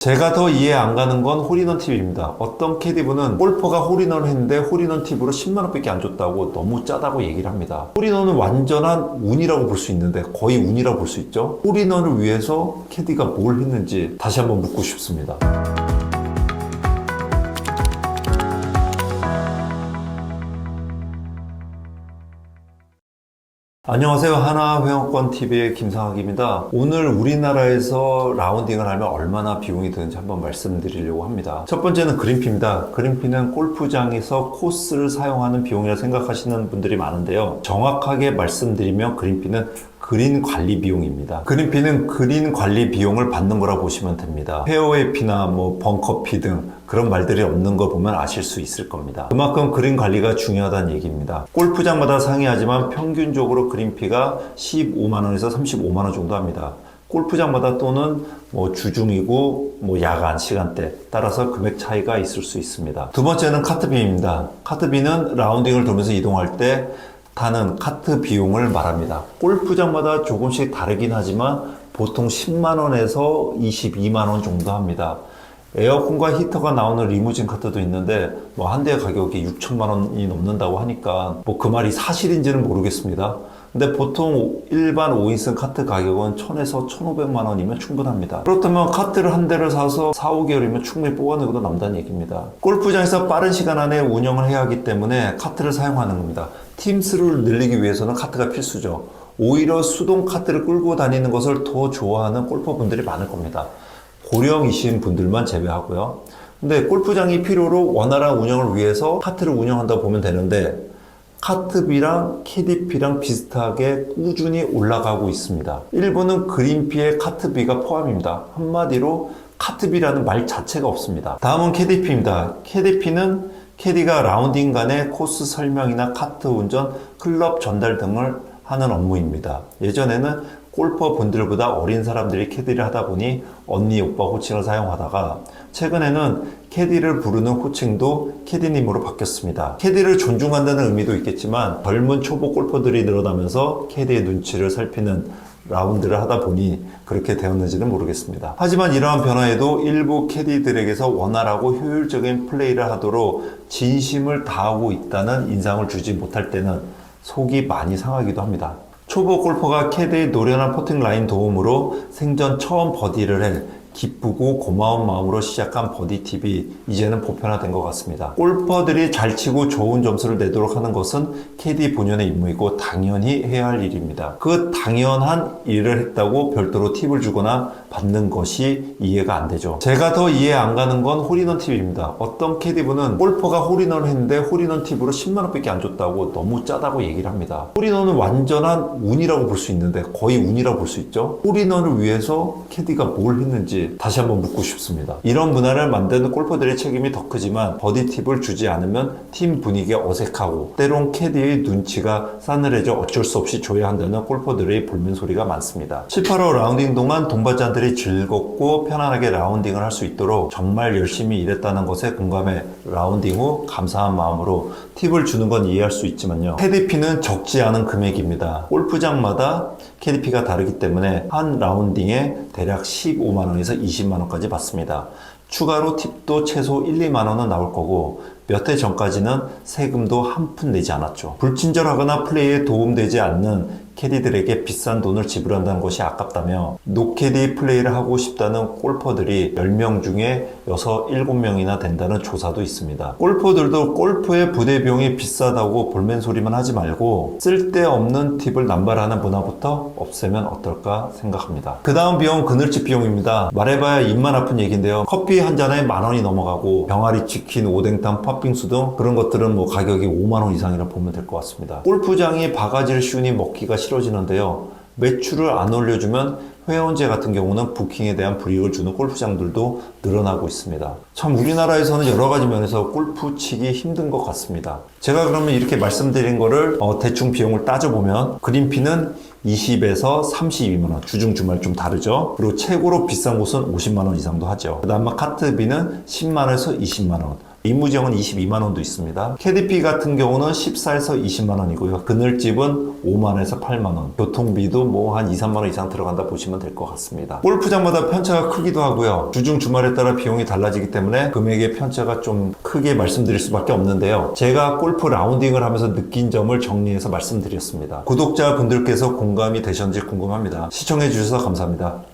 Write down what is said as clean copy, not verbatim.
제가 더 이해 안 가는 건 홀인원 팁입니다. 어떤 캐디분은 골퍼가 홀인원을 했는데 홀인원 팁으로 10만 원밖에 안 줬다고 너무 짜다고 얘기를 합니다. 홀인원은 완전한 운이라고 볼 수 있는데 거의 운이라고 볼 수 있죠. 홀인원을 위해서 캐디가 뭘 했는지 다시 한번 묻고 싶습니다. 안녕하세요. 하나회원권TV의 김상학입니다. 오늘 우리나라에서 라운딩을 하면 얼마나 비용이 드는지 한번 말씀드리려고 합니다. 첫 번째는 그린피입니다. 그린피는 골프장에서 코스를 사용하는 비용이라 생각하시는 분들이 많은데요. 정확하게 말씀드리면 그린피는 그린 관리 비용입니다. 그린피는 그린 관리 비용을 받는 거라고 보시면 됩니다. 페어웨이 피나 벙커 피 등 그런 말들이 없는 거 보면 아실 수 있을 겁니다. 그만큼 그린 관리가 중요하다는 얘기입니다. 골프장마다 상이하지만 평균적으로 그린피가 15만 원에서 35만 원 정도 합니다. 골프장마다 또는 주중이고 야간 시간대 따라서 금액 차이가 있을 수 있습니다. 두 번째는 카트비입니다. 카트비는 라운딩을 돌면서 이동할 때 타는 카트 비용을 말합니다. 골프장마다 조금씩 다르긴 하지만 보통 10만 원에서 22만 원 정도 합니다. 에어컨과 히터가 나오는 리무진 카트도 있는데 한 대 가격이 6천만 원이 넘는다고 하니까 그 말이 사실인지는 모르겠습니다. 근데 보통 일반 5인승 카트 가격은 1000에서 1500만 원이면 충분합니다. 그렇다면 카트를 한 대를 사서 4, 5개월이면 충분히 뽑아내고도 남다는 얘기입니다. 골프장에서 빠른 시간 안에 운영을 해야 하기 때문에 카트를 사용하는 겁니다. 팀수를 늘리기 위해서는 카트가 필수죠. 오히려 수동 카트를 끌고 다니는 것을 더 좋아하는 골퍼분들이 많을 겁니다. 고령이신 분들만 제외하고요. 근데 골프장이 필요로 원활한 운영을 위해서 카트를 운영한다고 보면 되는데 카트비랑 캐디피랑 비슷하게 꾸준히 올라가고 있습니다. 일부는 그린피에 카트비가 포함입니다. 한마디로 카트비라는 말 자체가 없습니다. 다음은 캐디피입니다. 캐디피는 캐디가 라운딩 간의 코스 설명이나 카트 운전, 클럽 전달 등을 하는 업무입니다. 예전에는 골퍼 분들보다 어린 사람들이 캐디를 하다 보니 언니, 오빠 호칭을 사용하다가 최근에는 캐디를 부르는 호칭도 캐디님으로 바뀌었습니다. 캐디를 존중한다는 의미도 있겠지만 젊은 초보 골퍼들이 늘어나면서 캐디의 눈치를 살피는 라운드를 하다 보니 그렇게 되었는지는 모르겠습니다. 하지만 이러한 변화에도 일부 캐디들에게서 원활하고 효율적인 플레이를 하도록 진심을 다하고 있다는 인상을 주지 못할 때는 속이 많이 상하기도 합니다. 초보 골퍼가 캐디의 노련한 퍼팅 라인 도움으로 생전 처음 버디를 해 기쁘고 고마운 마음으로 시작한 버디 팁이 이제는 보편화된 것 같습니다. 골퍼들이 잘 치고 좋은 점수를 내도록 하는 것은 캐디 본연의 임무이고 당연히 해야 할 일입니다. 그 당연한 일을 했다고 별도로 팁을 주거나 받는 것이 이해가 안 되죠. 제가 더 이해 안 가는 건 홀인원 팁입니다. 어떤 캐디분은 골퍼가 홀인원을 했는데 홀인원 팁으로 10만 원밖에 안 줬다고 너무 짜다고 얘기를 합니다. 홀인원은 완전한 운이라고 볼 수 있는데 거의 운이라고 볼 수 있죠. 홀인원을 위해서 캐디가 뭘 했는지 다시 한번 묻고 싶습니다. 이런 문화를 만드는 골퍼들의 책임이 더 크지만 버디 팁을 주지 않으면 팀 분위기가 어색하고 때론 캐디의 눈치가 싸늘해져 어쩔 수 없이 줘야 한다는 골퍼들의 불만 소리가 많습니다. 7, 8호 라운딩 동안 돈 받지 않은 들이 즐겁고 편안하게 라운딩을 할 수 있도록 정말 열심히 일했다는 것에 공감해 라운딩 후 감사한 마음으로 팁을 주는 건 이해할 수 있지만요. 캐디피는 적지 않은 금액입니다. 골프장마다 캐디피가 다르기 때문에 한 라운딩에 대략 15만 원에서 20만 원까지 받습니다. 추가로 팁도 최소 1, 2만 원은 나올 거고 몇 해 전까지는 세금도 한 푼 내지 않았죠. 불친절하거나 플레이에 도움되지 않는 캐디들에게 비싼 돈을 지불한다는 것이 아깝다며 노캐디 플레이를 하고 싶다는 골퍼들이 10명 중에 6, 7명이나 된다는 조사도 있습니다. 골퍼들도 골프의 부대 비용이 비싸다고 볼멘소리만 하지 말고 쓸데없는 팁을 남발하는 문화부터 없애면 어떨까 생각합니다. 그 다음 비용은 그늘집 비용입니다. 말해봐야 입만 아픈 얘기인데요. 커피 한 잔에 만 원이 넘어가고 병아리 치킨, 오뎅탕, 팥빙수 등 그런 것들은 가격이 5만 원 이상이라 보면 될 것 같습니다. 골프장이 바가지를 씌우니 먹기가 싫어지는데요. 매출을 안 올려주면 회원제 같은 경우는 부킹에 대한 불이익을 주는 골프장들도 늘어나고 있습니다. 참 우리나라에서는 여러 가지 면에서 골프 치기 힘든 것 같습니다. 제가 그러면 이렇게 말씀드린 거를 대충 비용을 따져보면 그린피는 20에서 32만 원, 주중 주말 좀 다르죠. 그리고 최고로 비싼 곳은 50만 원 이상도 하죠. 그다음 카트비는 10만 원에서 20만 원, 임무지역은 22만 원도 있습니다. 캐디피 같은 경우는 14에서 20만 원이고요. 그늘집은 5만 원에서 8만 원. 교통비도 뭐 한 2, 3만 원 이상 들어간다 보시면 될 것 같습니다. 골프장마다 편차가 크기도 하고요. 주중 주말에 따라 비용이 달라지기 때문에 금액의 편차가 좀 크게 말씀드릴 수밖에 없는데요. 제가 골프 라운딩을 하면서 느낀 점을 정리해서 말씀드렸습니다. 구독자분들께서 공감이 되셨는지 궁금합니다. 시청해 주셔서 감사합니다.